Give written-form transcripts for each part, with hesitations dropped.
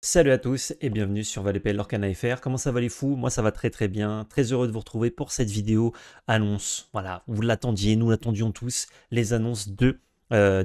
Salut à tous et bienvenue sur ValetPL Lorcana FR. Comment ça va les fous? Moi ça va très très bien. Très heureux de vous retrouver pour cette vidéo annonce. Voilà, vous l'attendiez, nous l'attendions tous. Les annonces de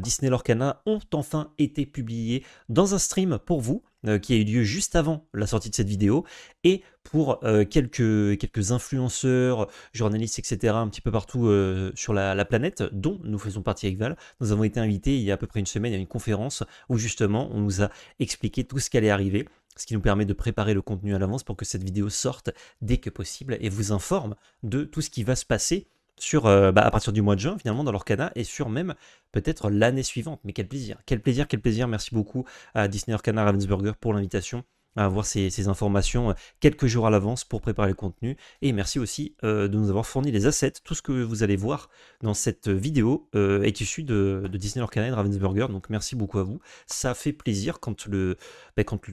Disney Lorcana ont enfin été publiées dans un stream pour vous qui a eu lieu juste avant la sortie de cette vidéo et pour quelques influenceurs, journalistes, etc. un petit peu partout sur la planète dont nous faisons partie avec Val. Nous avons été invités il y a à peu près une semaine à une conférence où justement on nous a expliquer tout ce qui allait arriver, ce qui nous permet de préparer le contenu à l'avance pour que cette vidéo sorte dès que possible et vous informe de tout ce qui va se passer sur, à partir du mois de juin finalement dans l'Orcana et sur même peut-être l'année suivante. Mais quel plaisir, quel plaisir, quel plaisir. Merci beaucoup à Disney Orcana Ravensburger pour l'invitation à avoir ces informations quelques jours à l'avance pour préparer le contenu. Et merci aussi de nous avoir fourni les assets. Tout ce que vous allez voir dans cette vidéo est issu de Disney Orcana et de Ravensburger. Donc merci beaucoup à vous. Ça fait plaisir quand le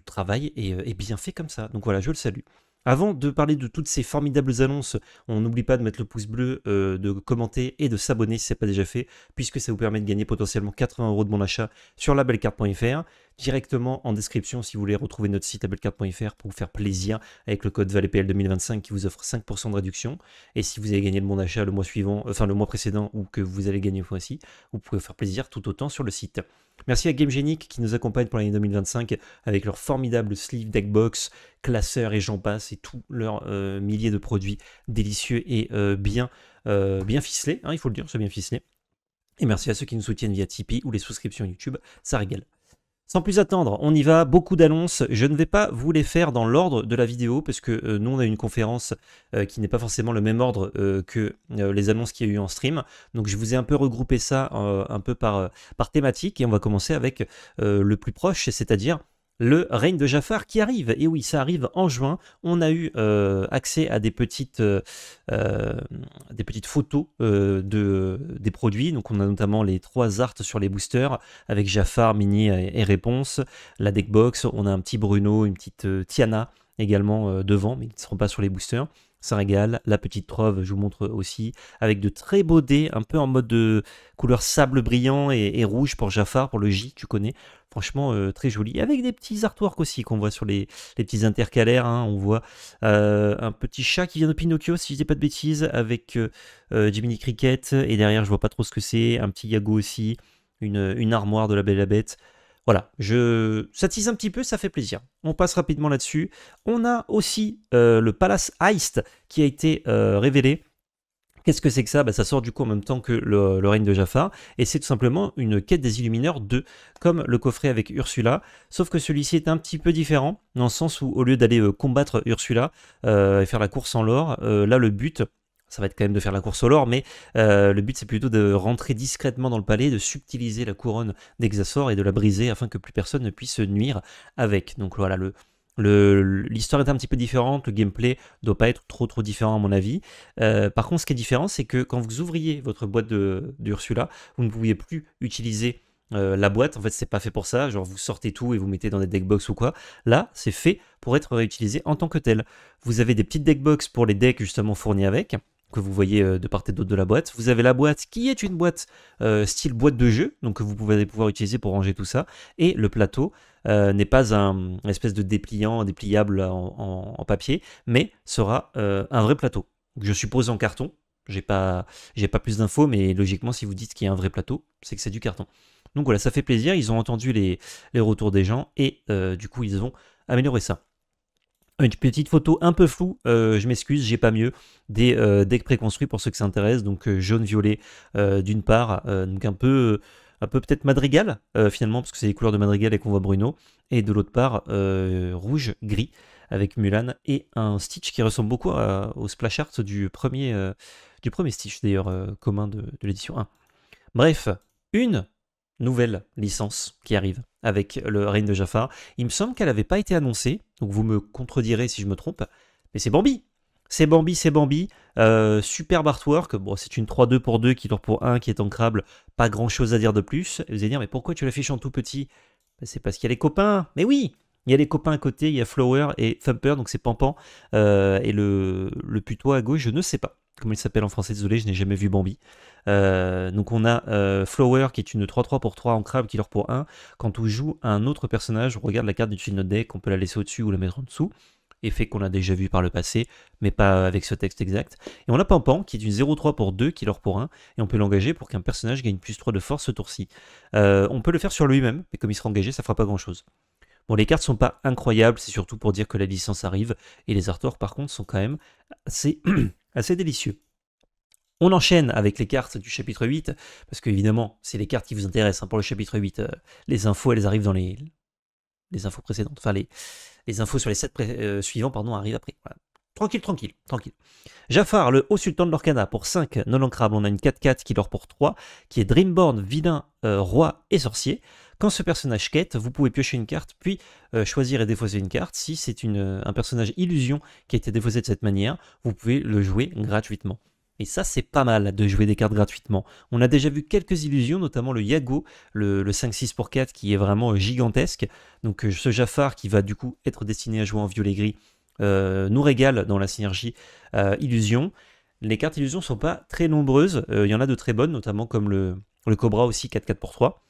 travail est bien fait comme ça. Donc voilà, je le salue. Avant de parler de toutes ces formidables annonces, on n'oublie pas de mettre le pouce bleu, de commenter et de s'abonner si ce n'est pas déjà fait, puisque ça vous permet de gagner potentiellement 80 € de bon achat sur labellecarte.fr. Directement en description si vous voulez retrouver notre site labellecarte.fr pour vous faire plaisir avec le code VALEPL 2025 qui vous offre 5% de réduction. Et si vous avez gagné le bon d'achat le mois suivant, enfin le mois précédent ou que vous allez gagner une fois-ci, vous pouvez vous faire plaisir tout autant sur le site. Merci à GameGenic qui nous accompagne pour l'année 2025 avec leur formidable sleeve, deckbox, classeur et j'en passe et tous leurs milliers de produits délicieux et bien ficelés, hein, il faut le dire, c'est bien ficelé. Et merci à ceux qui nous soutiennent via Tipeee ou les souscriptions YouTube, ça régale. Sans plus attendre, on y va, beaucoup d'annonces. Je ne vais pas vous les faire dans l'ordre de la vidéo parce que nous on a une conférence qui n'est pas forcément le même ordre que les annonces qu'il y a eu en stream. Donc je vous ai un peu regroupé ça un peu par thématique et on va commencer avec le plus proche, c'est-à-dire le règne de Jafar qui arrive. Et oui, ça arrive en juin. On a eu accès à des petites photos des produits. Donc on a notamment les 3 arts sur les boosters avec Jafar, Mini et Réponse. La deckbox, on a un petit Bruno, une petite Tiana également devant, mais qui ne seront pas sur les boosters. Ça régale. La petite trove, je vous montre aussi, avec de très beaux dés, un peu en mode de couleur sable brillant et rouge pour Jafar, pour le J, tu connais. Franchement, très joli. Avec des petits artworks aussi qu'on voit sur les petits intercalaires. Hein. On voit un petit chat qui vient de Pinocchio, si je dis pas de bêtises, avec Jiminy Cricket. Et derrière, je vois pas trop ce que c'est. Un petit Yago aussi. Une armoire de la Belle et la Bête. Voilà, ça tease un petit peu, ça fait plaisir. On passe rapidement là-dessus. On a aussi le Palace Heist qui a été révélé. Qu'est-ce que c'est que ça? Ça sort du coup en même temps que le règne de Jafar, et c'est tout simplement une quête des Illumineurs 2, comme le coffret avec Ursula, sauf que celui-ci est un petit peu différent, dans le sens où au lieu d'aller combattre Ursula et faire la course en l'or, là le but, ça va être quand même de faire la course au lore, mais le but c'est plutôt de rentrer discrètement dans le palais, de subtiliser la couronne d'Exasor et de la briser afin que plus personne ne puisse nuire avec. Donc voilà, l'histoire est un petit peu différente, le gameplay doit pas être trop différent à mon avis. Par contre, ce qui est différent, c'est que quand vous ouvriez votre boîte d'Ursula, vous ne pouviez plus utiliser la boîte. En fait, c'est pas fait pour ça. Genre, vous sortez tout et vous mettez dans des deckbox ou quoi. Là, c'est fait pour être réutilisé en tant que tel. Vous avez des petites deckbox pour les decks justement fournis avec, que vous voyez de part et d'autre de la boîte. Vous avez la boîte qui est une boîte style boîte de jeu, donc que vous pouvez pouvoir utiliser pour ranger tout ça. Et le plateau n'est pas une espèce de dépliable en papier, mais sera un vrai plateau. Donc, je suppose en carton. J'ai pas plus d'infos, mais logiquement, si vous dites qu'il y a un vrai plateau, c'est que c'est du carton. Donc voilà, ça fait plaisir. Ils ont entendu les retours des gens et du coup, ils ont amélioré ça. Une petite photo un peu floue, je m'excuse, j'ai pas mieux, des decks préconstruits pour ceux que ça intéresse, donc jaune-violet d'une part, donc un peu peut-être madrigal finalement, parce que c'est les couleurs de madrigal et qu'on voit Bruno, et de l'autre part rouge-gris avec Mulan et un Stitch qui ressemble beaucoup au splash art du premier Stitch d'ailleurs commun de l'édition 1. Bref, une nouvelle licence qui arrive avec le règne de Jafar. Il me semble qu'elle n'avait pas été annoncée, donc vous me contredirez si je me trompe, mais c'est Bambi. C'est Bambi, c'est Bambi. Superbe artwork. Bon, c'est une 3-2 pour 2 qui dort pour 1, qui est ancrable. Pas grand chose à dire de plus. Et vous allez dire, mais pourquoi tu l'affiches en tout petit? C'est parce qu'il y a les copains. Mais oui, il y a les copains à côté, il y a Flower et Thumper, donc c'est Pampan. Et le putois à gauche, je ne sais pas comment il s'appelle en français, désolé, je n'ai jamais vu Bambi. Donc on a Flower qui est une 3-3 pour 3 ancrable, killer pour 1. Quand on joue un autre personnage, on regarde la carte du-dessus de notre deck, on peut la laisser au-dessus ou la mettre en dessous. Effet qu'on a déjà vu par le passé, mais pas avec ce texte exact. Et on a Pampan qui est une 0-3 pour 2, killer pour 1, et on peut l'engager pour qu'un personnage gagne plus 3 de force ce tour-ci. On peut le faire sur lui-même, mais comme il sera engagé, ça fera pas grand-chose. Bon, les cartes sont pas incroyables, c'est surtout pour dire que la licence arrive, et les artworks par contre sont quand même assez, assez délicieux. On enchaîne avec les cartes du chapitre 8, parce qu'évidemment, c'est les cartes qui vous intéressent. Hein, pour le chapitre 8, les infos, elles arrivent dans les infos précédentes. Enfin, les infos sur les 7 suivants, pardon, arrivent après. Voilà. Tranquille, tranquille, tranquille. Jafar, le haut sultan de l'Orcana, pour 5 non ancrables. On a une 4-4 qui leur pour 3, qui est Dreamborn, vilain, roi et sorcier. Quand ce personnage quête, vous pouvez piocher une carte, puis choisir et défausser une carte. Si c'est un personnage illusion qui a été défaussé de cette manière, vous pouvez le jouer gratuitement. Et ça, c'est pas mal de jouer des cartes gratuitement. On a déjà vu quelques illusions, notamment le Yago, le 5-6 pour 4, qui est vraiment gigantesque. Donc ce Jafar, qui va du coup être destiné à jouer en violet-gris, nous régale dans la synergie illusion. Les cartes illusion ne sont pas très nombreuses. Il y en a de très bonnes, notamment comme le Cobra aussi, 4-4 pour 3,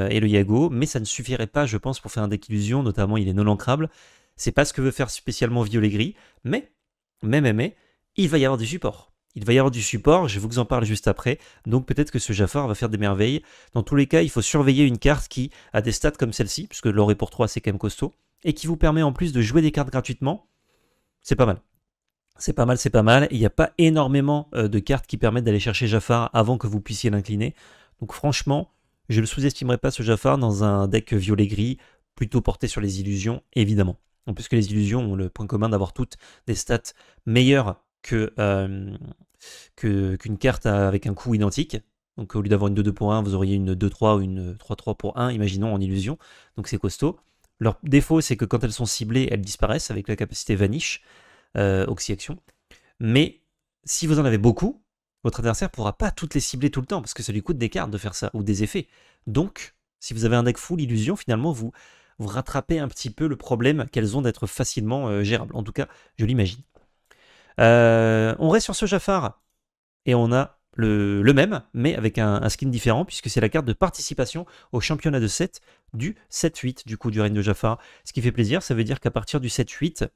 et le Yago. Mais ça ne suffirait pas, je pense, pour faire un deck illusion. Notamment, il est non ancrable. C'est pas ce que veut faire spécialement violet-gris. Mais, il va y avoir du support. Il va y avoir du support, je vous en parle juste après, donc peut-être que ce Jafar va faire des merveilles. Dans tous les cas, il faut surveiller une carte qui a des stats comme celle-ci, puisque l'or pour 3 c'est quand même costaud, et qui vous permet en plus de jouer des cartes gratuitement. C'est pas mal. C'est pas mal, c'est pas mal. Il n'y a pas énormément de cartes qui permettent d'aller chercher Jafar avant que vous puissiez l'incliner. Donc franchement, je ne le sous-estimerai pas ce Jafar dans un deck violet-gris, plutôt porté sur les illusions, évidemment. En plus que les illusions ont le point commun d'avoir toutes des stats meilleures qu'une carte avec un coût identique. Donc au lieu d'avoir une 2-2 pour 1, vous auriez une 2-3 ou une 3-3 pour 1, imaginons en illusion. Donc c'est costaud. Leur défaut, c'est que quand elles sont ciblées, elles disparaissent avec la capacité Vanish, Oxy-Action. Mais si vous en avez beaucoup, votre adversaire ne pourra pas toutes les cibler tout le temps, parce que ça lui coûte des cartes de faire ça, ou des effets. Donc, si vous avez un deck full illusion, finalement, vous rattrapez un petit peu le problème qu'elles ont d'être facilement gérables. En tout cas, je l'imagine. On reste sur ce Jafar et on a le même, mais avec un skin différent, puisque c'est la carte de participation au championnat de 7 du 7-8, du coup, du règne de Jafar. Ce qui fait plaisir, ça veut dire qu'à partir du 7-8,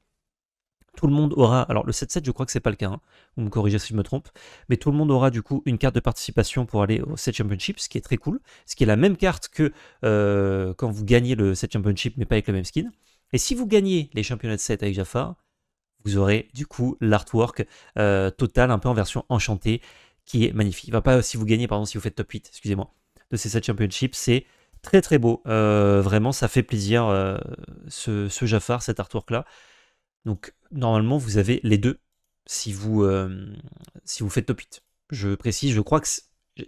tout le monde aura, alors le 7-7 je crois que c'est pas le cas, hein, vous me corrigez si je me trompe, mais tout le monde aura du coup une carte de participation pour aller au 7 Championship, ce qui est très cool, ce qui est la même carte que quand vous gagnez le 7 Championship, mais pas avec le même skin. Et si vous gagnez les championnats de 7 avec Jafar, vous aurez du coup l'artwork total, un peu en version enchantée, qui est magnifique. Il va pas si vous gagnez, pardon, si vous faites top 8, excusez-moi, de ces 7 championships, c'est très très beau. Vraiment, ça fait plaisir, ce Jafar, cet artwork-là. Donc, normalement, vous avez les deux si vous faites top 8. Je précise, je crois que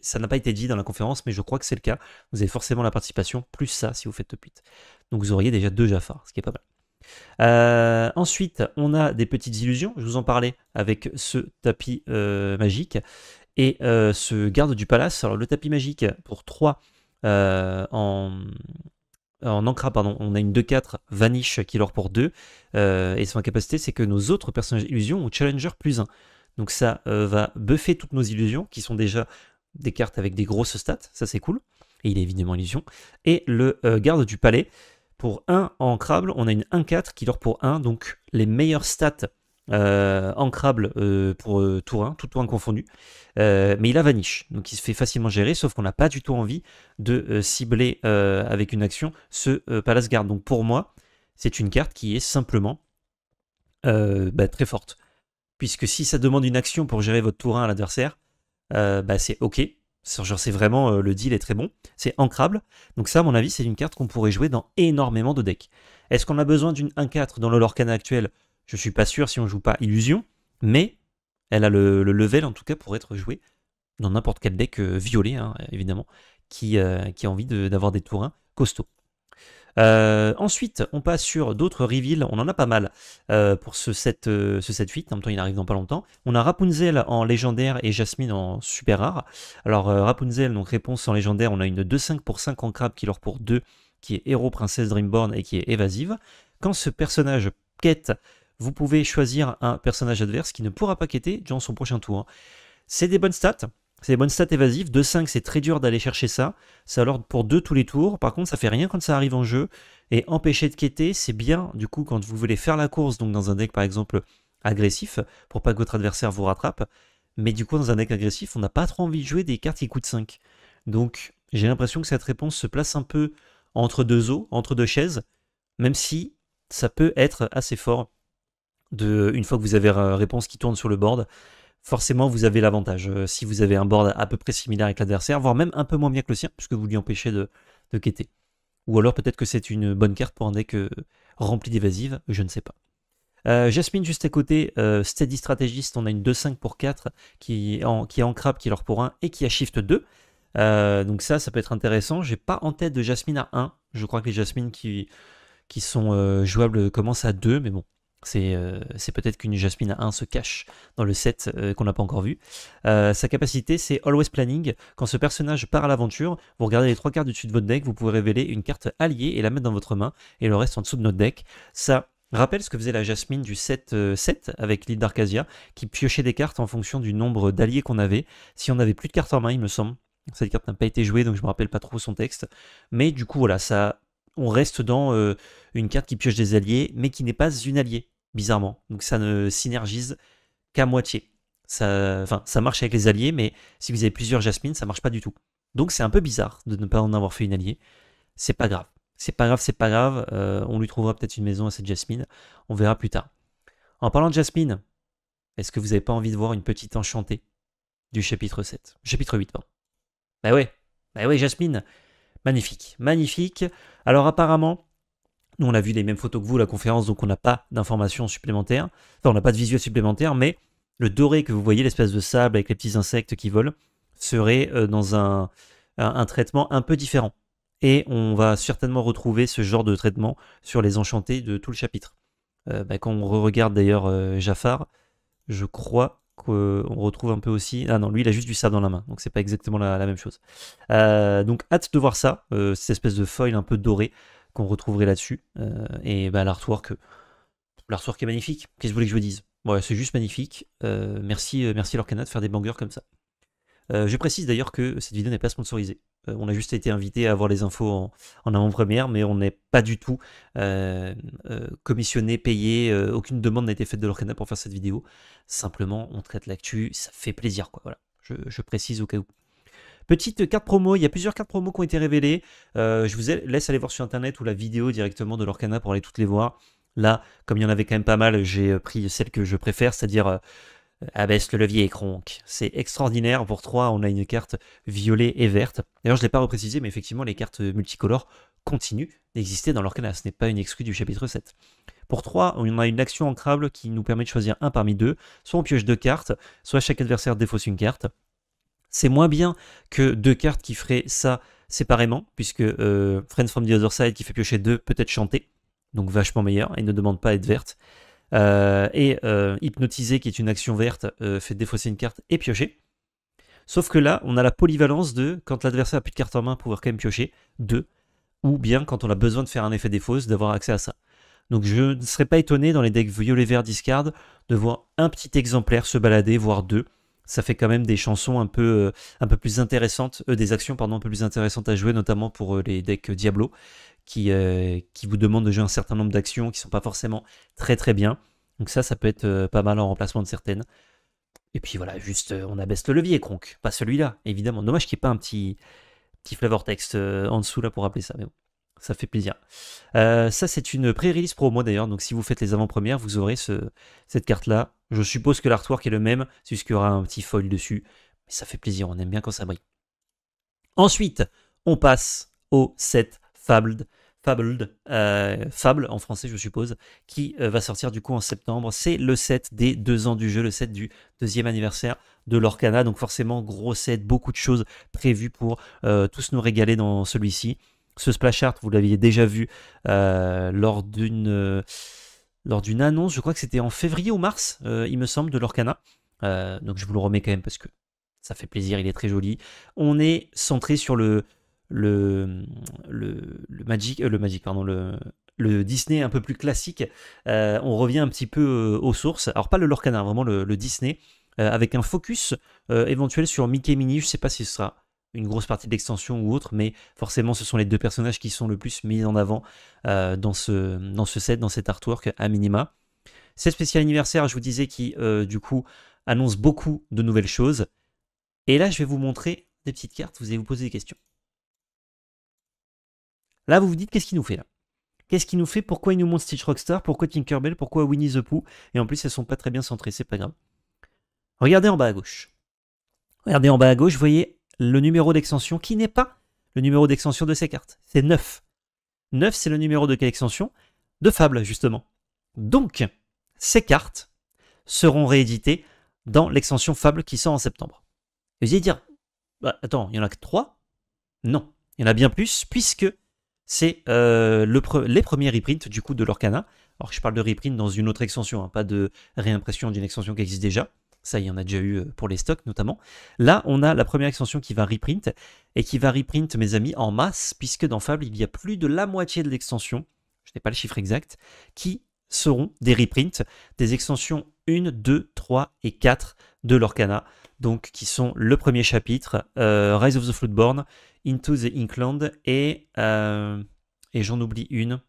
ça n'a pas été dit dans la conférence, mais je crois que c'est le cas. Vous avez forcément la participation, plus ça si vous faites top 8. Donc, vous auriez déjà 2 Jafar, ce qui est pas mal. Ensuite, on a des petites illusions. Je vous en parlais avec ce tapis magique et ce garde du palace. Alors, le tapis magique pour 3 en ancra, pardon, on a une 2-4 Vanish qui leur pour 2. Et son capacité, c'est que nos autres personnages illusions ont Challenger plus 1. Donc, ça va buffer toutes nos illusions qui sont déjà des cartes avec des grosses stats. Ça, c'est cool. Et il est évidemment illusion. Et le garde du palais. Pour 1 ancrable, on a une 1-4 qui leur pour 1, donc les meilleures stats ancrables pour tour 1, tout tour 1 confondu. Mais il a Vanish, donc il se fait facilement gérer, sauf qu'on n'a pas du tout envie de cibler avec une action ce Palace Guard. Donc pour moi, c'est une carte qui est simplement très forte. Puisque si ça demande une action pour gérer votre tour 1 à l'adversaire, c'est ok. Genre c'est vraiment, le deal est très bon, c'est ancrable, donc ça à mon avis c'est une carte qu'on pourrait jouer dans énormément de decks. Est-ce qu'on a besoin d'une 1-4 dans le Lorcana actuel? Je suis pas sûr si on joue pas Illusion, mais elle a le level en tout cas pour être jouée dans n'importe quel deck violet, hein, évidemment, qui a envie d'avoir des tours 1 costauds. Ensuite, on passe sur d'autres reveals, on en a pas mal pour ce 7-8, en même temps il arrive dans pas longtemps. On a Rapunzel en légendaire et Jasmine en super rare. Alors Rapunzel, donc réponse en légendaire, on a une 2-5 pour 5 ancrable qui leur pour 2, qui est héros, princesse, Dreamborn et qui est évasive. Quand ce personnage quête, vous pouvez choisir un personnage adverse qui ne pourra pas quêter durant son prochain tour. C'est des bonnes stats. C'est des bonnes stats évasives. 2-5, c'est très dur d'aller chercher ça. C'est alors pour 2 tous les tours. Par contre, ça fait rien quand ça arrive en jeu. Et empêcher de quêter, c'est bien, du coup, quand vous voulez faire la course, donc dans un deck, par exemple, agressif, pour pas que votre adversaire vous rattrape. Mais du coup, dans un deck agressif, on n'a pas trop envie de jouer des cartes qui coûtent 5. Donc, j'ai l'impression que cette réponse se place un peu entre deux eaux, entre deux chaises, même si ça peut être assez fort. Une fois que vous avez réponse qui tourne sur le board, forcément vous avez l'avantage. Si vous avez un board à peu près similaire avec l'adversaire, voire même un peu moins bien que le sien, puisque vous lui empêchez de quêter. Ou alors peut-être que c'est une bonne carte pour un deck rempli d'évasives, je ne sais pas. Jasmine juste à côté, Steady Strategist, on a une 2-5 pour 4 qui est en crabe, qui est l'or pour 1 et qui a shift 2. Donc ça peut être intéressant. J'ai pas en tête de Jasmine à 1. Je crois que les Jasmines qui sont jouables commencent à 2, mais bon. C'est peut-être qu'une Jasmine à 1 se cache dans le set qu'on n'a pas encore vu. Sa capacité, c'est Always Planning. Quand ce personnage part à l'aventure, vous regardez les 3 cartes du dessus de votre deck, vous pouvez révéler une carte alliée et la mettre dans votre main, et le reste en dessous de notre deck. Ça rappelle ce que faisait la Jasmine du set 7 avec l'île d'Arcasia, qui piochait des cartes en fonction du nombre d'alliés qu'on avait. Si on n'avait plus de cartes en main, il me semble. Cette carte n'a pas été jouée, donc je me rappelle pas trop son texte. Mais du coup, voilà, on reste dans une carte qui pioche des alliés, mais qui n'est pas une alliée, bizarrement. Donc ça ne synergise qu'à moitié. Ça marche avec les alliés, mais si vous avez plusieurs Jasmine, ça marche pas du tout. Donc c'est un peu bizarre de ne pas en avoir fait une alliée. C'est pas grave. C'est pas grave. On lui trouvera peut-être une maison à cette Jasmine. On verra plus tard. En parlant de Jasmine, est-ce que vous n'avez pas envie de voir une petite enchantée du chapitre 7 Chapitre 8, pardon. Bah ouais, Jasmine. Magnifique. Alors apparemment, nous on a vu les mêmes photos que vous à la conférence, donc on n'a pas d'informations supplémentaires. Enfin, on n'a pas de visuel supplémentaire, mais le doré que vous voyez, l'espèce de sable avec les petits insectes qui volent, serait dans un traitement un peu différent. Et on va certainement retrouver ce genre de traitement sur les enchantés de tout le chapitre. Quand on regarde d'ailleurs Jafar, je crois qu'on retrouve un peu aussi... Ah non, lui il a juste du sable dans la main, donc c'est pas exactement la même chose. Donc hâte de voir ça, cette espèce de foil un peu doré qu'on retrouverait là-dessus. Et l'artwork est magnifique, qu'est-ce que vous voulez que je vous dise? Ouais, c'est juste magnifique. Merci Lorcana de faire des bangers comme ça. Je précise d'ailleurs que cette vidéo n'est pas sponsorisée. On a juste été invité à avoir les infos en avant-première, mais on n'est pas du tout commissionné, payé. Aucune demande n'a été faite de Lorcana pour faire cette vidéo. Simplement, on traite l'actu, ça fait plaisir, quoi. Voilà. Je précise au cas où. Petite carte promo, il y a plusieurs cartes promo qui ont été révélées. Je vous laisse aller voir sur internet ou la vidéo directement de Lorcana pour aller toutes les voir. Là, comme il y en avait quand même pas mal, j'ai pris celle que je préfère, c'est-à-dire abaisse le levier et Kronk. C'est extraordinaire. Pour 3, on a une carte violet et verte. D'ailleurs, je ne l'ai pas reprécisé, mais effectivement, les cartes multicolores continuent d'exister dans l'Orcana. Ce n'est pas une exclue du chapitre 7. Pour 3, on a une action ancrable qui nous permet de choisir un parmi deux. Soit on pioche 2 cartes, soit chaque adversaire défausse une carte. C'est moins bien que 2 cartes qui feraient ça séparément, puisque Friends from the Other Side qui fait piocher 2 peut être chanté, donc vachement meilleur, et ne demande pas à être verte. Hypnotiser, qui est une action verte, fait défausser une carte et piocher. Sauf que là, on a la polyvalence de, quand l'adversaire a plus de cartes en main, pouvoir quand même piocher 2, ou bien quand on a besoin de faire un effet défausse, d'avoir accès à ça. Donc je ne serais pas étonné dans les decks violet-vert discard de voir un petit exemplaire se balader, voire 2. Ça fait quand même des chansons un peu plus intéressantes, des actions pardon, un peu plus intéressantes à jouer, notamment pour les decks Diablo, qui vous demandent de jouer un certain nombre d'actions qui ne sont pas forcément très bien. Donc ça peut être pas mal en remplacement de certaines. Et puis voilà, juste on abaisse le levier, Kronk. Pas celui-là, évidemment. Dommage qu'il n'y ait pas un petit flavor text en dessous là pour rappeler ça, mais bon, ça fait plaisir. Ça c'est une pré-release promo d'ailleurs, donc si vous faites les avant-premières, vous aurez cette carte-là. Je suppose que l'artwork est le même, c'est juste qu'il y aura un petit foil dessus. Mais ça fait plaisir, on aime bien quand ça brille. Ensuite, on passe au set Fable en français je suppose, qui va sortir du coup en septembre. C'est le set des 2 ans du jeu, le set du 2e anniversaire de l'Orcana, donc forcément gros set, beaucoup de choses prévues pour tous nous régaler dans celui-ci. Ce splash art, vous l'aviez déjà vu lors d'une annonce, je crois que c'était en février ou mars, il me semble, de l'Orcana. Donc je vous le remets quand même parce que ça fait plaisir, il est très joli. On est centré sur le Disney un peu plus classique. On revient un petit peu aux sources. Alors pas le Lorcana, vraiment le Disney. avec un focus éventuel sur Mickey et Minnie. Je ne sais pas si ce sera une grosse partie de l'extension ou autre, mais forcément ce sont les deux personnages qui sont le plus mis en avant dans ce set, dans cet artwork à minima. Cette spécial anniversaire, je vous disais, qui du coup annonce beaucoup de nouvelles choses. Et là, je vais vous montrer des petites cartes, vous allez vous poser des questions. Là, vous vous dites, qu'est-ce qu'il nous fait là? Qu'est-ce qu'il nous fait? Pourquoi il nous montre Stitch Rockstar? Pourquoi Tinkerbell? Pourquoi Winnie the Pooh? Et en plus, elles sont pas très bien centrées, c'est pas grave. Regardez en bas à gauche. Regardez en bas à gauche, vous voyez le numéro d'extension qui n'est pas le numéro d'extension de ces cartes. C'est 9. 9, c'est le numéro de quelle extension? De Fable, justement. Donc, ces cartes seront rééditées dans l'extension Fable qui sort en septembre. Et vous allez dire, bah, attends, il y en a que 3? Non, il y en a bien plus, puisque c'est les premiers reprints du coup de l'Orcana. Alors je parle de reprint dans une autre extension, hein, pas de réimpression d'une extension qui existe déjà. Ça, il y en a déjà eu pour les stocks notamment. Là, on a la première extension qui va reprint, et qui va reprint, mes amis, en masse, puisque dans Fable, il y a plus de la moitié de l'extension, je n'ai pas le chiffre exact, qui seront des reprints, des extensions 1, 2, 3 et 4 de l'Orcana, donc qui sont le premier chapitre, Rise of the Floodborn, Into the Inkland, et j'en oublie une,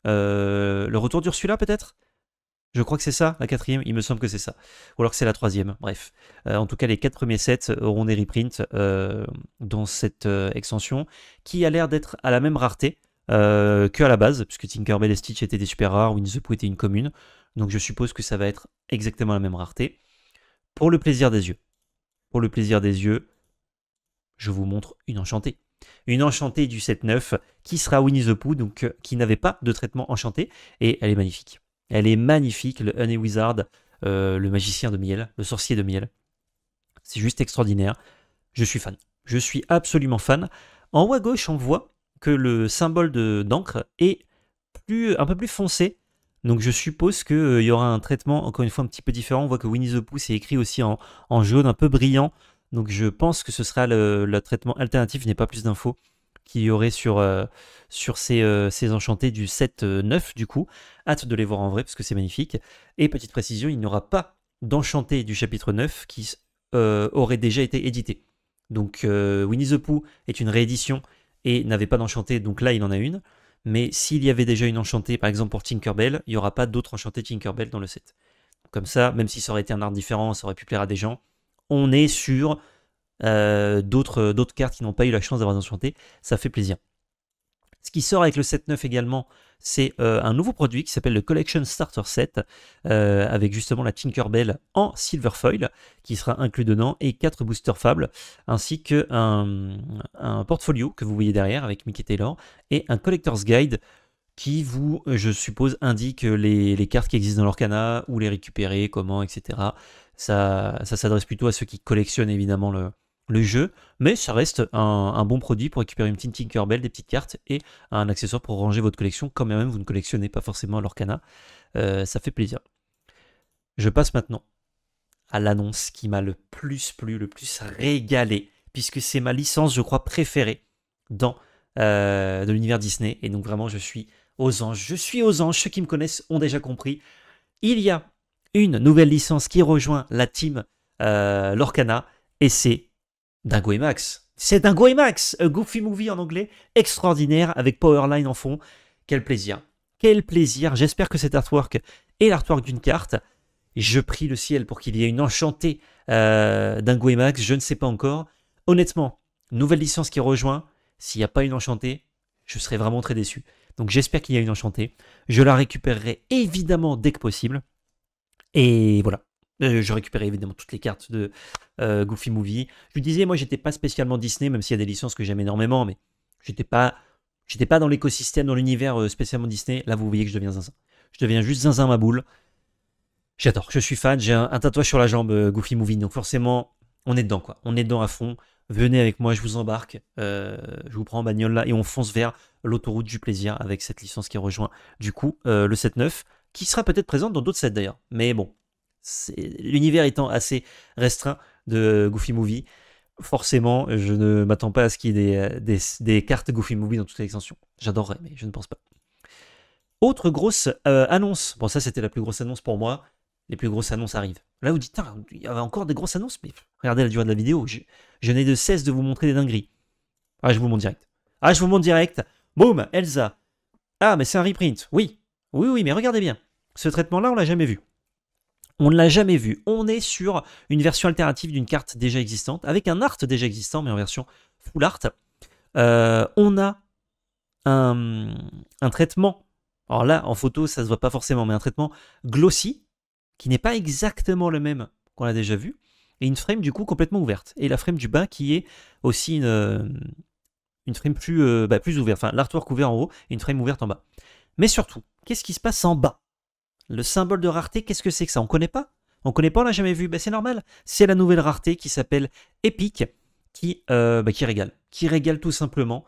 le retour d'Ursula peut-être? Je crois que c'est ça, la quatrième, il me semble que c'est ça. Ou alors que c'est la troisième, bref. En tout cas, les 4 premiers sets auront des reprints dans cette extension, qui a l'air d'être à la même rareté qu'à la base, puisque Tinkerbell et Stitch étaient des super rares, Winnie the Pooh était une commune. Donc je suppose que ça va être exactement la même rareté. Pour le plaisir des yeux. Pour le plaisir des yeux, je vous montre une enchantée. Une enchantée du set 9, qui sera Winnie the Pooh, donc qui n'avait pas de traitement enchanté, et elle est magnifique. Elle est magnifique, le Honey Wizard, le magicien de miel, le sorcier de miel. C'est juste extraordinaire. Je suis fan. Je suis absolument fan. En haut à gauche, on voit que le symbole d'encre est un peu plus foncé. Donc je suppose qu'il y aura un traitement, encore une fois, un petit peu différent. On voit que Winnie the Pooh, c'est écrit aussi en jaune, un peu brillant. Donc je pense que ce sera le traitement alternatif. Je n'ai pas plus d'infos qu'il y aurait sur ces enchantés du set 9 du coup. Hâte de les voir en vrai parce que c'est magnifique. Et petite précision, il n'y aura pas d'enchanté du chapitre 9 qui aurait déjà été édité. Donc Winnie the Pooh est une réédition et n'avait pas d'enchanté, donc là il en a une. Mais s'il y avait déjà une enchantée, par exemple pour Tinkerbell, il n'y aura pas d'autre enchanté Tinkerbell dans le set. Comme ça, même si ça aurait été un art différent, ça aurait pu plaire à des gens, on est sur d'autres cartes qui n'ont pas eu la chance d'avoir enchanté, ça fait plaisir. Ce qui sort avec le set 9 également, c'est un nouveau produit qui s'appelle le Collection Starter Set, avec justement la Tinkerbell en silver foil, qui sera inclus dedans, et 4 boosters Fable, ainsi qu'un portfolio que vous voyez derrière avec Mickey Taylor, et un Collector's Guide qui vous, je suppose, indique les cartes qui existent dans l'Orcana, où les récupérer, comment, etc. Ça s'adresse plutôt à ceux qui collectionnent évidemment le jeu, mais ça reste un bon produit pour récupérer une petite Tinkerbell, des petites cartes et un accessoire pour ranger votre collection, quand même vous ne collectionnez pas forcément l'Orcana. Ça fait plaisir. Je passe maintenant à l'annonce qui m'a le plus plu, le plus régalé, puisque c'est ma licence, je crois, préférée dans de l'univers Disney, et donc vraiment je suis aux anges. Je suis aux anges, ceux qui me connaissent ont déjà compris. Il y a une nouvelle licence qui rejoint la team l'Orcana, et c'est Dingo et Max. C'est Dingo et Max, a Goofy Movie en anglais, extraordinaire, avec Powerline en fond. Quel plaisir. Quel plaisir. J'espère que cet artwork est l'artwork d'une carte. Je prie le ciel pour qu'il y ait une enchantée Dingo et Max, je ne sais pas encore. Honnêtement, nouvelle licence qui rejoint, s'il n'y a pas une enchantée, je serais vraiment très déçu. Donc j'espère qu'il y a une enchantée. Je la récupérerai évidemment dès que possible. Et voilà. Je récupérais évidemment toutes les cartes de Goofy Movie. Je vous disais, moi, j'étais pas spécialement Disney, même s'il y a des licences que j'aime énormément, mais j'étais pas dans l'écosystème, dans l'univers spécialement Disney. Là, vous voyez que je deviens zinzin. Je deviens juste zinzin ma boule. J'adore, je suis fan. J'ai un tatouage sur la jambe Goofy Movie, donc forcément, on est dedans, quoi. On est dedans à fond. Venez avec moi, je vous embarque. Je vous prends en bagnole là et on fonce vers l'autoroute du plaisir avec cette licence qui rejoint du coup le set 9, qui sera peut-être présente dans d'autres sets d'ailleurs. Mais bon. L'univers étant assez restreint de Goofy Movie, forcément, je ne m'attends pas à ce qu'il y ait des cartes Goofy Movie dans toute l'extension. J'adorerais, mais je ne pense pas. Autre grosse annonce, bon ça c'était la plus grosse annonce pour moi, les plus grosses annonces arrivent. Là, vous dites, il y avait encore des grosses annonces, mais regardez la durée de la vidéo, je n'ai de cesse de vous montrer des dingueries. Ah, je vous montre direct. Ah, je vous montre direct. Boum, Elsa. Ah, mais c'est un reprint. Oui. Oui, oui, mais regardez bien. Ce traitement-là, on l'a jamais vu. On ne l'a jamais vu. On est sur une version alternative d'une carte déjà existante, avec un art déjà existant, mais en version full art. On a un traitement. Alors là, en photo, ça se voit pas forcément, mais un traitement glossy, qui n'est pas exactement le même qu'on a déjà vu, et une frame du coup complètement ouverte. Et la frame du bas qui est aussi une frame plus ouverte. Enfin, l'artwork ouvert en haut et une frame ouverte en bas. Mais surtout, qu'est-ce qui se passe en bas? Le symbole de rareté, qu'est-ce que c'est que ça? On connaît pas? On connaît pas, on l'a jamais vu. C'est normal. C'est la nouvelle rareté qui s'appelle Epic, qui régale. Qui régale tout simplement.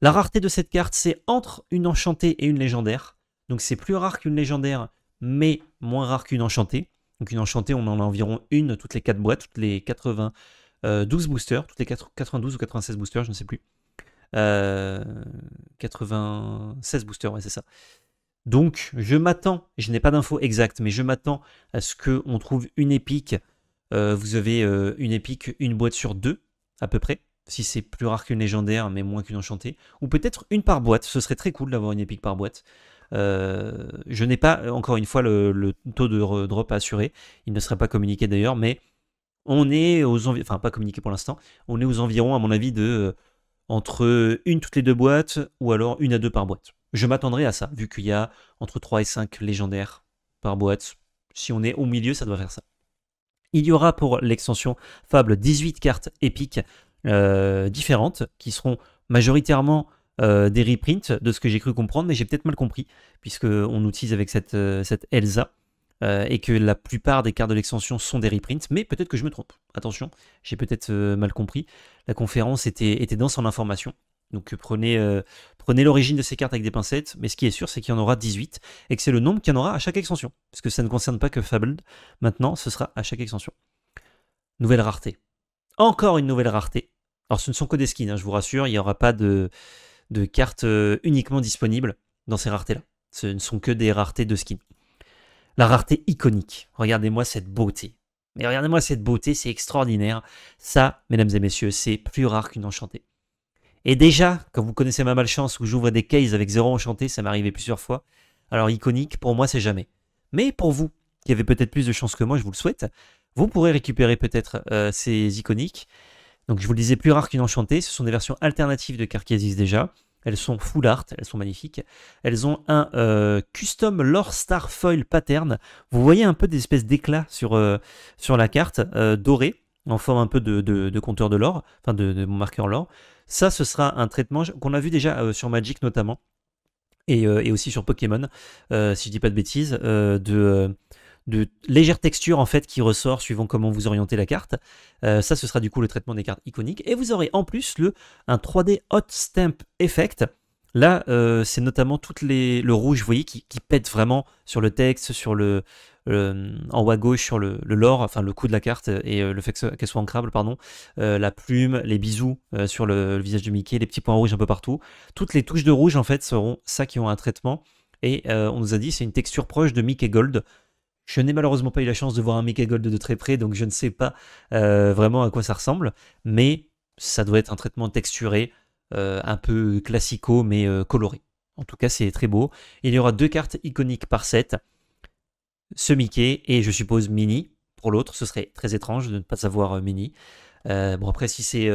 La rareté de cette carte, c'est entre une enchantée et une légendaire. Donc c'est plus rare qu'une légendaire, mais moins rare qu'une enchantée. Donc une enchantée, on en a environ une toutes les 4 boîtes, toutes les 92 boosters, toutes les 92 ou 96 boosters, je ne sais plus. 96 boosters, ouais, c'est ça. Donc, je m'attends, je n'ai pas d'infos exactes, mais je m'attends à ce qu'on trouve une épique. Vous avez une épique, une boîte sur 2, à peu près. Si c'est plus rare qu'une légendaire, mais moins qu'une enchantée. Ou peut-être une par boîte, ce serait très cool d'avoir une épique par boîte. Je n'ai pas, encore une fois, le taux de drop assuré. Il ne serait pas communiqué d'ailleurs, mais on est aux environs, enfin pas communiqué pour l'instant, on est aux environs, à mon avis, de entre une toutes les 2 boîtes, ou alors une à 2 par boîte. Je m'attendrai à ça, vu qu'il y a entre 3 et 5 légendaires par boîte. Si on est au milieu, ça doit faire ça. Il y aura pour l'extension Fable 18 cartes épiques différentes, qui seront majoritairement des reprints, de ce que j'ai cru comprendre, mais j'ai peut-être mal compris, puisqu'on utilise avec cette Elsa, et que la plupart des cartes de l'extension sont des reprints, mais peut-être que je me trompe. Attention, j'ai peut-être mal compris. La conférence était dense en informations. Donc prenez l'origine de ces cartes avec des pincettes, mais ce qui est sûr, c'est qu'il y en aura 18, et que c'est le nombre qu'il y en aura à chaque extension. Parce que ça ne concerne pas que Fabled, maintenant ce sera à chaque extension. Nouvelle rareté. Encore une nouvelle rareté. Alors ce ne sont que des skins, hein, je vous rassure, il n'y aura pas de cartes uniquement disponibles dans ces raretés-là. Ce ne sont que des raretés de skins. La rareté iconique. Regardez-moi cette beauté. Mais regardez-moi cette beauté, c'est extraordinaire. Ça, mesdames et messieurs, c'est plus rare qu'une enchantée. Et déjà, quand vous connaissez ma malchance où j'ouvre des cases avec 0 enchanté, ça m'est arrivé plusieurs fois. Alors iconique, pour moi, c'est jamais. Mais pour vous, qui avez peut-être plus de chance que moi, je vous le souhaite, vous pourrez récupérer peut-être ces iconiques. Donc je vous le disais, plus rare qu'une enchantée, ce sont des versions alternatives de cartes qui existent déjà. Elles sont full art, elles sont magnifiques. Elles ont un custom Lore Star Foil pattern. Vous voyez un peu des espèces d'éclats sur la carte, dorée, en forme un peu de compteur de l'or, enfin de marqueur l'or. Ça, ce sera un traitement qu'on a vu déjà sur Magic notamment, et aussi sur Pokémon, si je dis pas de bêtises, de légère texture en fait qui ressort suivant comment vous orientez la carte. Ça, ce sera du coup le traitement des cartes iconiques. Et vous aurez en plus un 3D Hot Stamp Effect. Là, c'est notamment le rouge, vous voyez, qui pète vraiment sur le texte, sur en haut à gauche, sur le lore, enfin le coup de la carte et le fait qu'elle soit ancrable, pardon. La plume, les bisous sur le visage de Mickey, les petits points rouges un peu partout. Toutes les touches de rouge, en fait, seront ça qui ont un traitement. Et on nous a dit c'est une texture proche de Mickey Gold. Je n'ai malheureusement pas eu la chance de voir un Mickey Gold de très près, donc je ne sais pas vraiment à quoi ça ressemble, mais ça doit être un traitement texturé, un peu classico, mais coloré. En tout cas, c'est très beau. Il y aura 2 cartes iconiques par set, ce Mickey et je suppose Minnie. Pour l'autre, ce serait très étrange de ne pas avoir Minnie. Bon, après, si c'est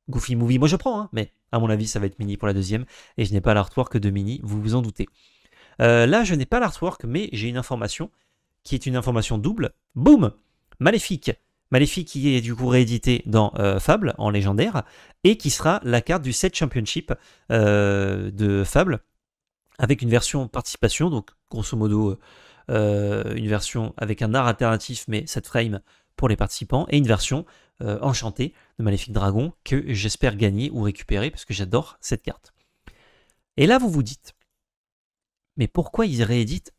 Goofy Movie, moi je prends, hein, mais à mon avis, ça va être Minnie pour la deuxième, et je n'ai pas l'artwork de Minnie, vous vous en doutez. Là, je n'ai pas l'artwork, mais j'ai une information qui est une information double. Boum! Maléfique. Maléfique qui est du coup réédité dans Fable en légendaire et qui sera la carte du set Championship de Fable avec une version participation, donc grosso modo une version avec un art alternatif mais cette frame pour les participants et une version enchantée de Maléfique Dragon que j'espère gagner ou récupérer parce que j'adore cette carte. Et là vous vous dites, mais pourquoi ils rééditent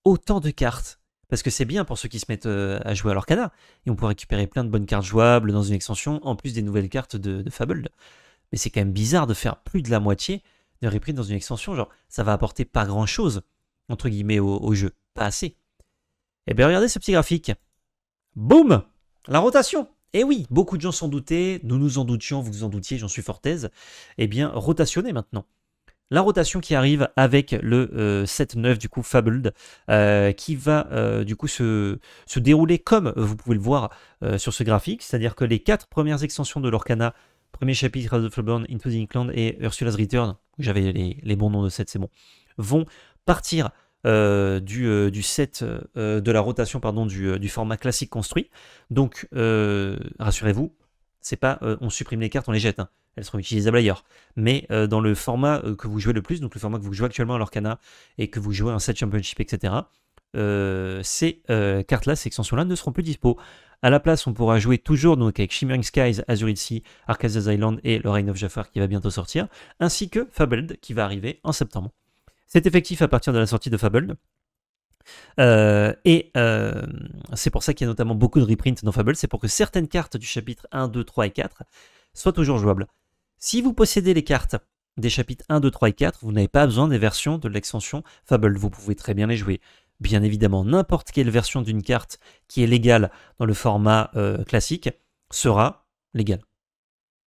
autant de cartes? Parce que c'est bien pour ceux qui se mettent à jouer à l'Orcana. Et on peut récupérer plein de bonnes cartes jouables dans une extension, en plus des nouvelles cartes de Fable. Mais c'est quand même bizarre de faire plus de la moitié de reprint dans une extension. Genre, ça va apporter pas grand-chose, entre guillemets, au jeu. Pas assez. Et bien regardez ce petit graphique. Boum! La rotation. Et oui, beaucoup de gens s'en doutaient, nous nous en doutions, vous vous en doutiez, j'en suis fort aise. Eh bien, rotationnez maintenant. La rotation qui arrive avec le 7-9 du coup Fabled, qui va du coup se dérouler comme vous pouvez le voir sur ce graphique, c'est-à-dire que les 4 premières extensions de l'Orcana, premier chapitre Rise of the Bloodborne, Into the Inkland et Ursula's Return, j'avais les bons noms de set, c'est bon, vont partir du set de la rotation pardon, du format classique construit. Donc rassurez-vous, c'est pas on supprime les cartes, on les jette, hein. Elles seront utilisables ailleurs. Mais dans le format que vous jouez le plus, donc le format que vous jouez actuellement à l'Orcana et que vous jouez un set championship, etc., ces cartes-là, ces extensions-là ne seront plus dispo. À la place, on pourra jouer toujours donc, avec Shimmering Skies, Azurid Sea, Arcasia's Island et le Reign of Jafar qui va bientôt sortir, ainsi que Fabled qui va arriver en septembre. C'est effectif à partir de la sortie de Fabled. C'est pour ça qu'il y a notamment beaucoup de reprints dans Fabled, c'est pour que certaines cartes du chapitre 1, 2, 3 et 4 soient toujours jouables. Si vous possédez les cartes des chapitres 1, 2, 3 et 4, vous n'avez pas besoin des versions de l'extension Fabled, vous pouvez très bien les jouer. Bien évidemment, n'importe quelle version d'une carte qui est légale dans le format classique sera légale.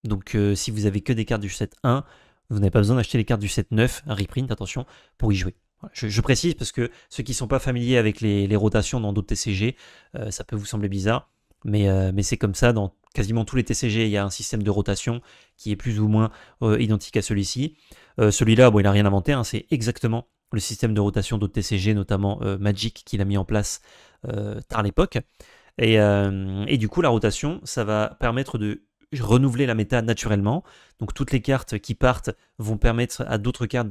Donc si vous avez que des cartes du set 1, vous n'avez pas besoin d'acheter les cartes du set 9, un reprint, attention, pour y jouer. Je précise parce que ceux qui ne sont pas familiers avec les rotations dans d'autres TCG, ça peut vous sembler bizarre, mais c'est comme ça, dans quasiment tous les TCG, il y a un système de rotation qui est plus ou moins identique à celui-ci. Celui-là, bon, il n'a rien inventé, hein, c'est exactement le système de rotation d'autres TCG, notamment Magic, qu'il a mis en place tard l'époque. Et du coup, la rotation, ça va permettre de renouveler la méta naturellement. Donc toutes les cartes qui partent vont permettre à d'autres cartes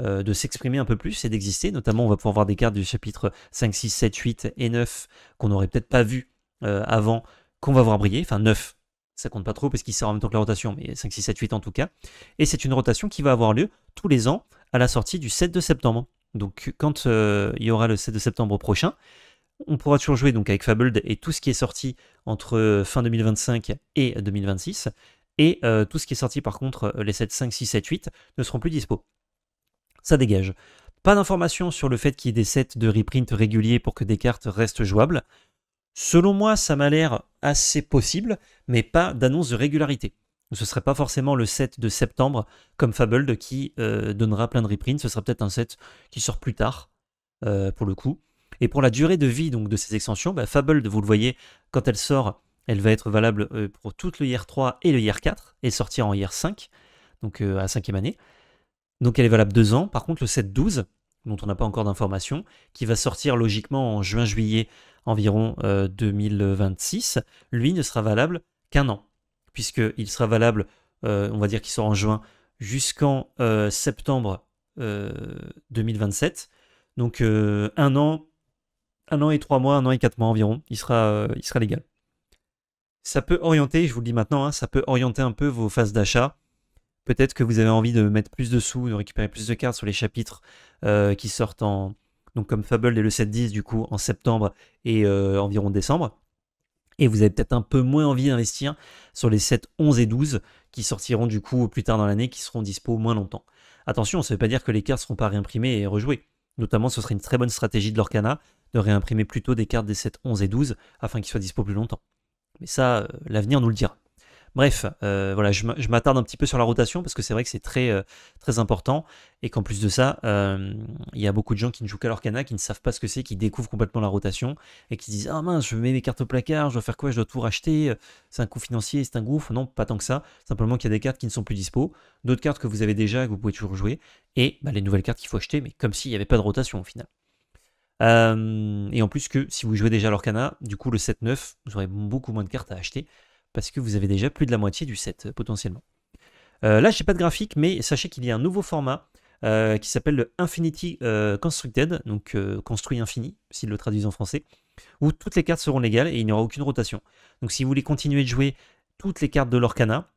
de s'exprimer un peu plus et d'exister. Notamment, on va pouvoir voir des cartes du chapitre 5, 6, 7, 8 et 9 qu'on n'aurait peut-être pas vu avant, qu'on va voir briller. Enfin, 9, ça compte pas trop parce qu'il sort en même temps que la rotation, mais 5, 6, 7, 8 en tout cas. Et c'est une rotation qui va avoir lieu tous les ans à la sortie du 7 de septembre. Donc quand il y aura le 7 de septembre prochain, on pourra toujours jouer donc avec Fabled et tout ce qui est sorti entre fin 2025 et 2026. Et tout ce qui est sorti par contre, les 7, 5, 6, 7, 8 ne seront plus dispo. Ça dégage. Pas d'informations sur le fait qu'il y ait des sets de reprint réguliers pour que des cartes restent jouables. Selon moi, ça m'a l'air assez possible, mais pas d'annonce de régularité. Ce ne serait pas forcément le set de septembre comme Fabled qui donnera plein de reprints. Ce sera peut-être un set qui sort plus tard, pour le coup. Et pour la durée de vie donc, de ces extensions, Fabled, vous le voyez, quand elle sort, elle va être valable pour toute le IR 3 et le IR 4, et sortir en IR 5, donc à 5e année. Donc elle est valable 2 ans. Par contre, le set 12, dont on n'a pas encore d'informations, qui va sortir logiquement en juin-juillet environ 2026, lui ne sera valable qu'un an, puisqu'il sera valable, on va dire qu'il sort en juin, jusqu'en septembre 2027. Donc 1 an et 3 mois, 1 an et 4 mois environ, il sera légal. Ça peut orienter, je vous le dis maintenant, hein, ça peut orienter un peu vos phases d'achat. Peut-être que vous avez envie de mettre plus de sous, de récupérer plus de cartes sur les chapitres qui sortent donc comme Fabled et le 7-10 du coup en septembre et environ décembre. Et vous avez peut-être un peu moins envie d'investir sur les 7, 11 et 12 qui sortiront du coup plus tard dans l'année, qui seront dispo moins longtemps. Attention, ça ne veut pas dire que les cartes ne seront pas réimprimées et rejouées. Notamment, ce serait une très bonne stratégie de l'Orcana de réimprimer plutôt des cartes des 7, 11 et 12 afin qu'ils soient dispo plus longtemps. Mais ça, l'avenir nous le dira. Bref, voilà, je m'attarde un petit peu sur la rotation parce que c'est vrai que c'est très, très important et qu'en plus de ça, il y a beaucoup de gens qui ne jouent qu'à l'Orcana, qui ne savent pas ce que c'est, qui découvrent complètement la rotation et qui disent « Ah mince, je mets mes cartes au placard, je dois faire quoi? Je dois tout racheter, c'est un coût financier, c'est un gouffre. » Non, pas tant que ça. Simplement qu'il y a des cartes qui ne sont plus dispo, d'autres cartes que vous avez déjà et que vous pouvez toujours jouer et les nouvelles cartes qu'il faut acheter, mais comme s'il n'y avait pas de rotation au final. Et en plus que si vous jouez déjà à l'Orcana, du coup le 7-9, vous aurez beaucoup moins de cartes à acheter parce que vous avez déjà plus de la moitié du set potentiellement. Là, je n'ai pas de graphique, mais sachez qu'il y a un nouveau format qui s'appelle le Infinity Constructed, donc construit infini, s'ils le traduisent en français, où toutes les cartes seront légales et il n'y aura aucune rotation. Donc si vous voulez continuer de jouer toutes les cartes de l'Orcana,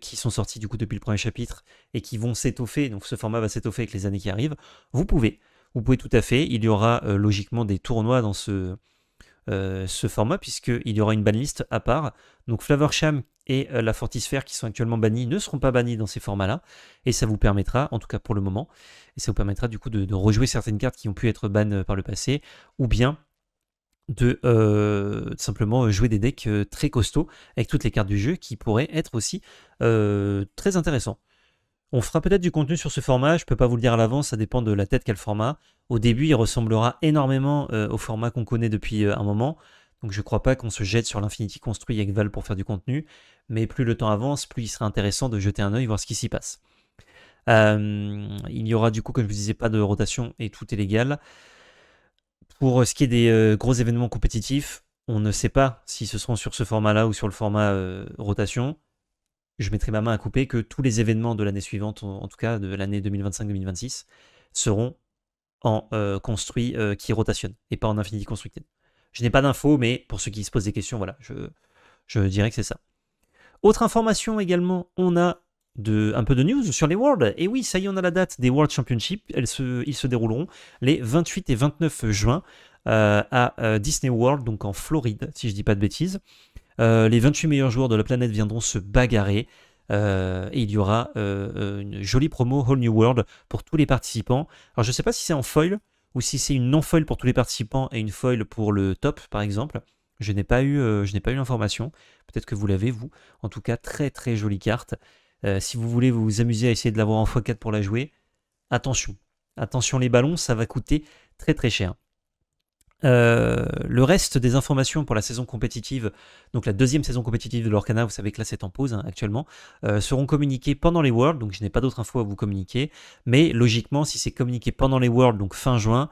qui sont sorties du coup depuis le premier chapitre et qui vont s'étoffer, donc ce format va s'étoffer avec les années qui arrivent, vous pouvez tout à fait. Il y aura logiquement des tournois dans ce ce format, puisqu'il y aura une banlist à part. Donc Flavorsham et la Fortisphere qui sont actuellement bannis ne seront pas bannis dans ces formats-là, et ça vous permettra, en tout cas pour le moment, et ça vous permettra du coup de rejouer certaines cartes qui ont pu être bannes par le passé, ou bien de simplement jouer des decks très costauds avec toutes les cartes du jeu qui pourraient être aussi très intéressants. On fera peut-être du contenu sur ce format, je peux pas vous le dire à l'avance, ça dépend de la tête quel format. Au début, il ressemblera énormément au format qu'on connaît depuis un moment, donc je crois pas qu'on se jette sur l'Infinity construit avec Val pour faire du contenu, mais plus le temps avance, plus il sera intéressant de jeter un œil, voir ce qui s'y passe. Il y aura du coup, comme je vous disais, pas de rotation et tout est légal. Pour ce qui est des gros événements compétitifs, on ne sait pas si ce seront sur ce format-là ou sur le format rotation. Je mettrai ma main à couper que tous les événements de l'année suivante, en tout cas de l'année 2025-2026, seront en construit qui rotationne et pas en Infinity Constructed. Je n'ai pas d'infos, mais pour ceux qui se posent des questions, voilà, je dirais que c'est ça. Autre information également, on a un peu de news sur les Worlds. Et oui, ça y est, on a la date des World Championships. Ils se dérouleront les 28 et 29 juin à Disney World, donc en Floride, si je ne dis pas de bêtises. Les 28 meilleurs joueurs de la planète viendront se bagarrer. Et il y aura une jolie promo Whole New World pour tous les participants. Alors je ne sais pas si c'est en foil ou si c'est une non-foil pour tous les participants et une foil pour le top, par exemple. Je n'ai pas eu l'information. Peut-être que vous l'avez, vous. En tout cas, très très jolie carte. Si vous voulez vous amuser à essayer de l'avoir en x4 pour la jouer, attention. Attention les ballons, ça va coûter très très cher. Le reste des informations pour la saison compétitive, donc la deuxième saison compétitive de l'Orcana, vous savez que là c'est en pause actuellement, seront communiquées pendant les Worlds, donc je n'ai pas d'autres infos à vous communiquer, mais logiquement si c'est communiqué pendant les Worlds, donc fin juin,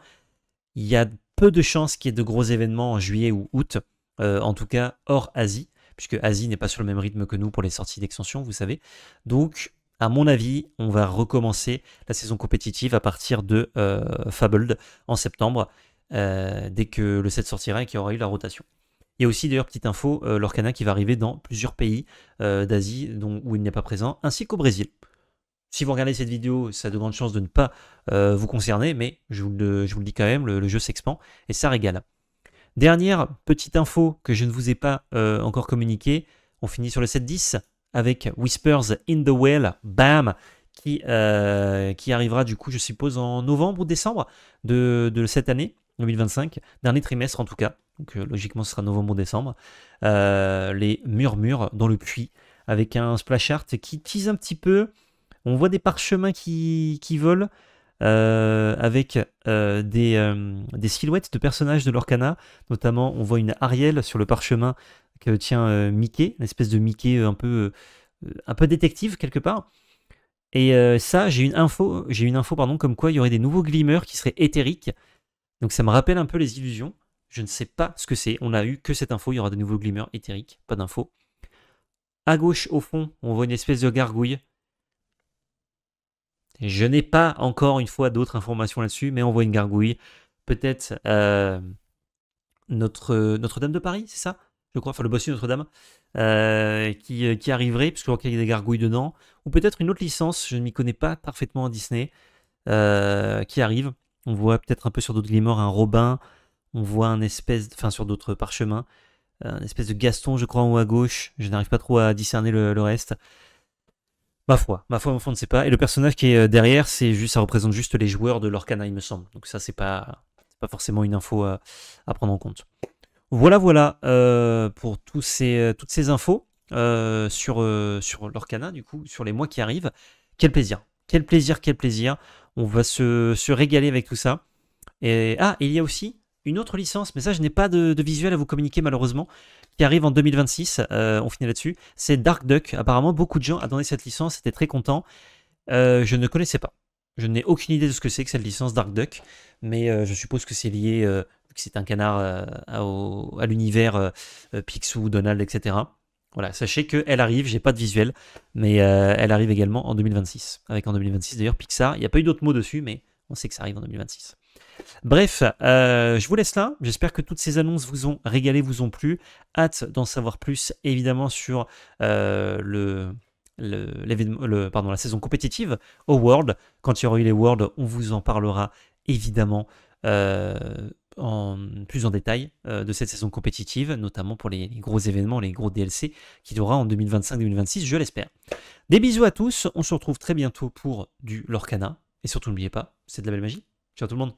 il y a peu de chances qu'il y ait de gros événements en juillet ou août, en tout cas hors Asie, puisque Asie n'est pas sur le même rythme que nous pour les sorties d'extension, vous savez, donc à mon avis, on va recommencer la saison compétitive à partir de Fabled en septembre, dès que le set sortira et qu'il y aura eu la rotation. Il y a aussi d'ailleurs, petite info, l'Orcana qui va arriver dans plusieurs pays d'Asie où il n'est pas présent, ainsi qu'au Brésil. Si vous regardez cette vidéo, ça a de grandes chances de ne pas vous concerner, mais je vous le dis quand même, le jeu s'expand et ça régale. Dernière petite info que je ne vous ai pas encore communiquée, on finit sur le set 10 avec Whispers in the Well, bam, qui arrivera du coup, je suppose, en novembre ou décembre de cette année. 2025, dernier trimestre en tout cas, donc logiquement ce sera novembre ou décembre, les murmures dans le puits, avec un splash art qui tease un petit peu, on voit des parchemins qui volent, avec des silhouettes de personnages de l'Orcana, notamment on voit une Ariel sur le parchemin que tient Mickey, une espèce de Mickey un peu détective quelque part. Et ça, j'ai une info comme quoi il y aurait des nouveaux glimmers qui seraient éthériques. Donc ça me rappelle un peu les illusions. Je ne sais pas ce que c'est. On n'a eu que cette info. Il y aura de nouveaux glimmers éthériques. Pas d'info. À gauche, au fond, on voit une espèce de gargouille. Je n'ai pas encore une fois d'autres informations là-dessus, mais on voit une gargouille. Peut-être Notre-Dame de Paris, c'est ça? Je crois, enfin le bossu Notre-Dame, qui arriverait, puisque je crois qu'il y a des gargouilles dedans. Ou peut-être une autre licence, je ne m'y connais pas parfaitement en Disney, qui arrive. On voit peut-être un peu sur d'autres glimmers un Robin, on voit sur d'autres parchemins, un espèce de Gaston, je crois, en haut à gauche. Je n'arrive pas trop à discerner le reste. Ma foi, on ne sait pas. Et le personnage qui est derrière, ça représente juste les joueurs de l'Orcana, il me semble. Donc ça, c'est pas forcément une info à prendre en compte. Voilà, pour toutes ces infos sur l'Orcana, du coup, sur les mois qui arrivent. Quel plaisir. On va se régaler avec tout ça. Et il y a aussi une autre licence, mais ça, je n'ai pas de visuel à vous communiquer malheureusement, qui arrive en 2026. On finit là-dessus. C'est Dark Duck. Apparemment, beaucoup de gens attendaient cette licence, étaient très contents. Je ne connaissais pas. Je n'ai aucune idée de ce que c'est que cette licence Dark Duck, mais je suppose que c'est lié, que c'est un canard à l'univers Picsou, Donald, etc. Voilà, sachez qu'elle arrive, j'ai pas de visuel, mais elle arrive également en 2026. Avec en 2026 d'ailleurs Pixar, il n'y a pas eu d'autres mots dessus, mais on sait que ça arrive en 2026. Bref, je vous laisse là. J'espère que toutes ces annonces vous ont régalé, vous ont plu. Hâte d'en savoir plus, évidemment, sur la saison compétitive au World. Quand il y aura eu les Worlds, on vous en parlera évidemment plus en détail de cette saison compétitive, notamment pour les gros événements, les gros DLC qu'il y aura en 2025-2026, je l'espère. Des bisous à tous, on se retrouve très bientôt pour du Lorcana, et surtout n'oubliez pas, c'est de la belle magie. Ciao tout le monde.